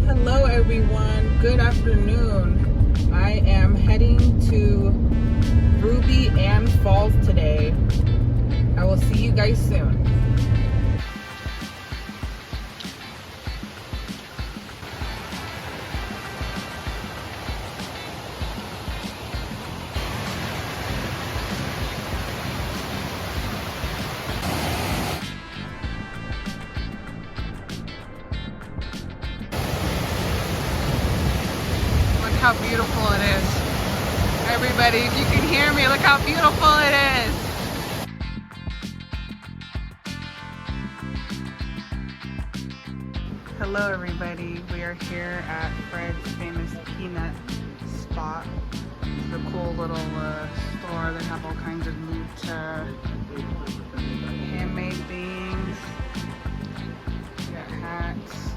Hello everyone, good afternoon. I am heading to Ruby and Falls today. I will see you guys soon. How beautiful it is. Everybody, if you can hear me, look how beautiful it is. Hello everybody, we are here at Fred's famous peanut spot. It's a cool little store. They have all kinds of neat handmade things. We got hats.